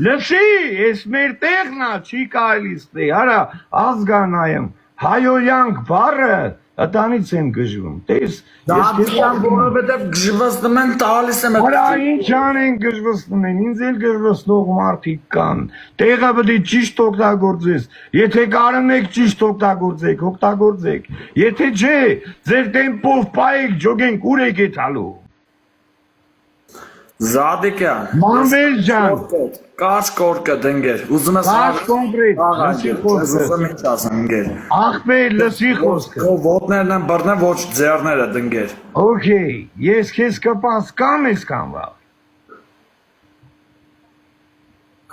Լսի, ես մեր տեղն է, չի կարելի ստե, արա ազգանայım, հայոյանք բառը Ատանից եմ գժվում, տես, Դատիան որովհետև գժվստում են տալիս եմ Արա ինչ անեն գժվստում են, ինձ էլ գժվստող մարդիկ կան, տեղը պետք է ճիշտ օգտագործես, եթե կարում եք ճիշտ օգտագործեք, եթե չէ, ձեր տեմպով պայեք ջոգենք ուր եք եթալու։ Զադիկյան Մանվել ջան, Կարճ կորկը դնգեր, ուզում ես Կարճ կոնկրետ, լսի խոսքը։ Ախպեր լսի խոսքը։ Քո ոտներն են բռնեն, ոչ ձեռները դնգեր։ Okay, ես քեզ կպաս կամ ես կանվա։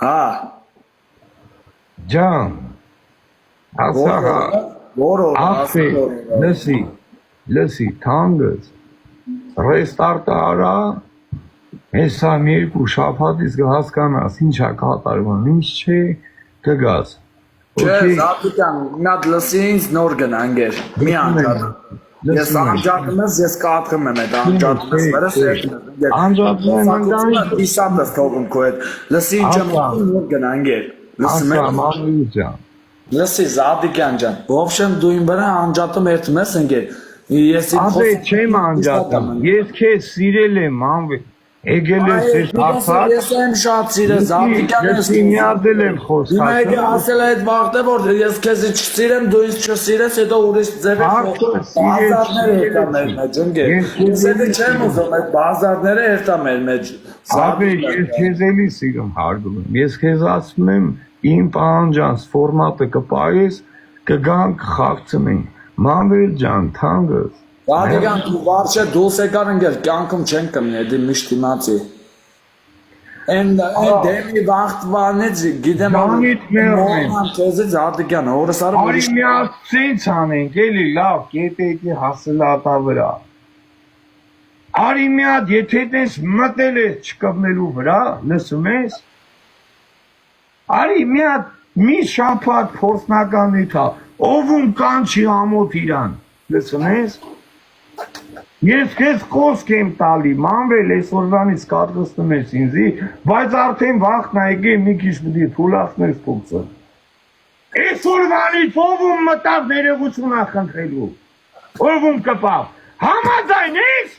Հա։ Ջան։ Ասա։ Որոր, Ախպեր, լսի, թանգս։ Ռեստարտը արա։ Հեսա մի երկու շաբաթից կհասկանաս ինչա կատարվում, ինչ չէ կգաս։ Չէ, Զադիկյան, մի հատ լսի ինձ նոր գնանգեր, մի անջատ։ Ես անջատում ես, ես կատխում եմ այդ անջատում ես, վերս երկն։ Անջատում եմ ընդանիք։ Դիսատ ես թողում քո հետ, լսի ինչ եմ նոր գնանգեր։ Լսի Զադիկյան ջան, ոբշեմ դու իմ վրա անջատում երդում ես ընգեր։ Աբե չեմ անջատում, ես քեզ սիրել եմ անվե։ Եկել ես ես արցակ, ես եմ շատ սիրել, Զադիկյան ես միադել եմ խոսք Հիմա եկե ասել այդ վաղտը, որ ես քեզ չսիրեմ, դու ինձ չսիրես, հետո ուրիշ ձևեր բազարները երտա մեր մեջ, ընգեր Ես հետը չեմ ուզում, այդ բազարները երտա մեր մեջ Աբե, ես քեզ էլի սիրում հարգում եմ, ես քեզ ասում եմ, իմ պահանջանց ֆորմատը կպայես, կգանք խաղցնենք, մանվել ջան, թանգս Զադիկյան, դու վարշե դուս եկար ընգեր, կյանքում չեն կմնի, էդի միշտ իմացի Են դեմի վաղտվանից գիտեմ քեզի Զադիկյան, օրս արը Արի միած ցենց անենք, էլի լավ, կետեկի հասելատա վրա Արի միած, եթե տես մտել ես չկպնելու վրա, լսում ես Արի միած, մի շապատ փորձնական իթա, ովում կանչի ամոթ իրան, լսում ես Ես քեզ խոսք եմ տալի, մանվել այսօրվանից կատկստում ես ինձի, բայց արդեն վաղտն եկե մի քիչ պիտի թուլացնես փոքսը։ Այսօրվանից ովում մտավ ներողություն ախնդրելու, ովում կպավ, համաձայն ես։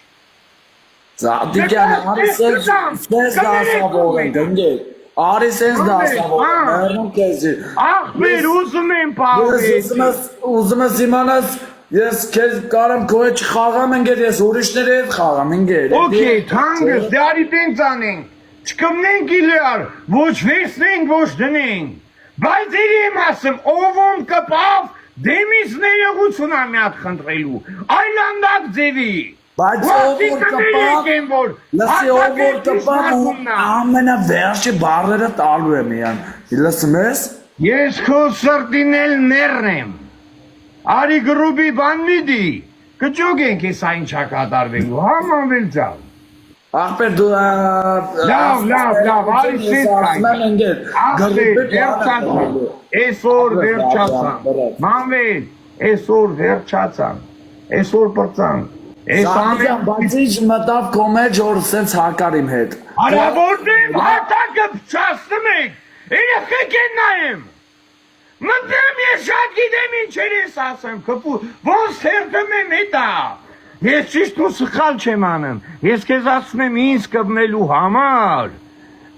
Զադիկյան, արի սենց դասավոր ենք, ընգեր, արի սենց դասավոր ենք, ներնում քեզի։ Ախպեր ուզում եմ պահվել։ Ուզում ես իմանաս Ես քեզ կարամ քո հետ չխաղամ ընկեր, ես ուրիշների հետ խաղամ ընկեր։ Okay, թանգս, դե արի տենց անենք, չկմնենք իլիար, ոչ վերցնենք, ոչ դնենք, բայց իրեմ ասեմ, ովում կպավ, դեմից ներողություն ա մի հատ խնդրելու, այլանդակ ձևի։ Բայց ով կպավ, լսի ով կպավ, ամենավերջի բառերը տալու եմ իան, լսում ես։ Ես քո սրտին էլ մեռն եմ։ Արի գրուբի բան միդի, կջոգենք ես այնչա կատարվելու, համանվել ջան։ Ախպեր դու Լավ, արի սետ կային։ Ախպեր, վերջացան, այսօր վերջացան, մանվել, այսօր վերջացան, այսօր պրծան։ Բայց ինչ մտավ քո մեջ, որ սենց հակար իմ հետ։ Արա որտև հատակը փչացնում եք, երեխեք են նայեմ։ Մտեմ ես շատ գիտեմ ինչեր ես ասեմ, ոնց թերթում եմ հետա, ես ճիշտ ու սխալ չեմ անում, ես քեզ ասում եմ ինձ կպնելու համար,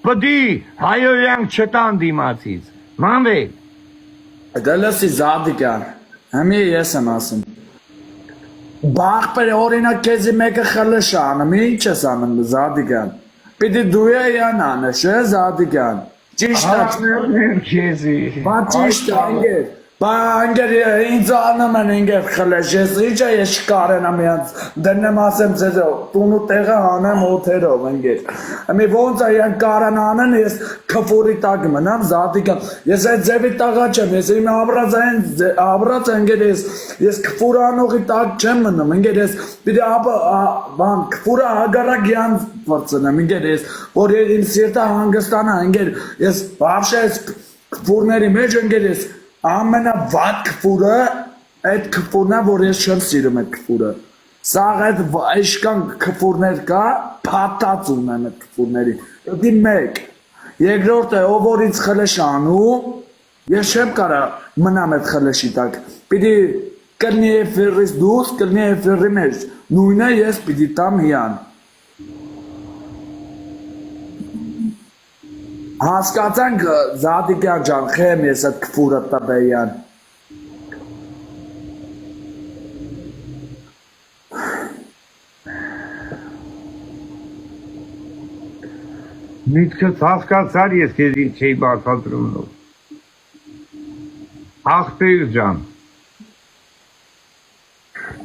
պդի հայոյանք չտան դիմացից, մանվել։ Դա լսի Զադիկյան, հմի ես եմ ասում, բաղպեր օրինակ քեզի մեկը խլշ անում, ինչ ես անում Զադիկյան, պիտի դու յան անես, Զադիկյան, Ճիշտ քեզի։ Բա ճիշտ ընկեր։ Բա ընկեր ինձ անում են ընկեր խլեշ, ես ինչա ես չկարենամ իրանց դնեմ ասեմ ձեզ տունու տեղը հանեմ օթերով ընկեր։ Մի ոնց է իրան կարան անեն ես քֆորի տակ մնամ Զադիկյան։ Ես այդ ձևի տաղա չեմ, ես իմ ապրած ընկեր ես քֆոր անողի տակ չեմ մնում ընկեր ես պիտի բան քֆորը հագարակ յան վրցնեմ ընկեր ես որ իմ սիրտը հանգստանա ընկեր ես բավշե ես քֆորների մեջ ընկեր ես ամենավատ քֆուրը այդ քֆուրն է որ ես չեմ սիրում այդ քֆուրը սաղ այդ իշքան քֆուրներ կա փաթած ունեն այդ քֆուրների դի մեկ երկրորդը ով որ ինձ խլեշ անում, ես չեմ կարա մնամ այդ խլեշի տակ։ Պիտի կլնի էֆիրից դուրս, կլնի էֆիրի մեջ, նույնը ես պիտի տամ հիան։ Հասկացանք Զադիկյան ջան, խեմ ես այդ քֆուրը տաբեյան։ Միտքս հասկացար ես քեզ ինչ չի բացատրում։ Ախպեր ջան։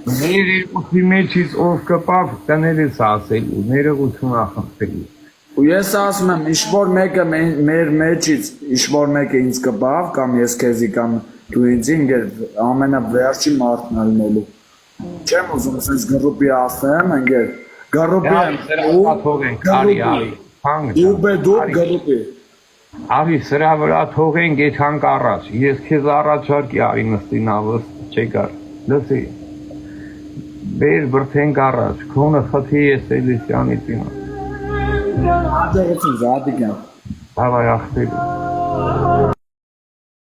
Մեր երկուսի մեջից ով կպավ տնել ես ասելու, ներողություն ախպերի։ Ու ես ասում եմ, ինչ-որ մեկը մեր մեջից, ինչ-որ մեկը ինձ կպավ, կամ ես քեզի, կամ դու ինձ ինգեր ամենավերջի մարդն ալնելու։ Չեմ ուզում սենց գրուպի ասեմ, ընգեր, գրուպի եմ, ու բեդուր գրուպի։ Արի սրա վրա թողենք եթանք առաջ, ես քեզ առաջարկի արի նստին ավստ չեկար, լսի, բեր բրթենք առաջ, քոնը խթի ես Էլիսյանից իմա։ Ադեղեցին Զադիկյան։ Հավայ ախպերի։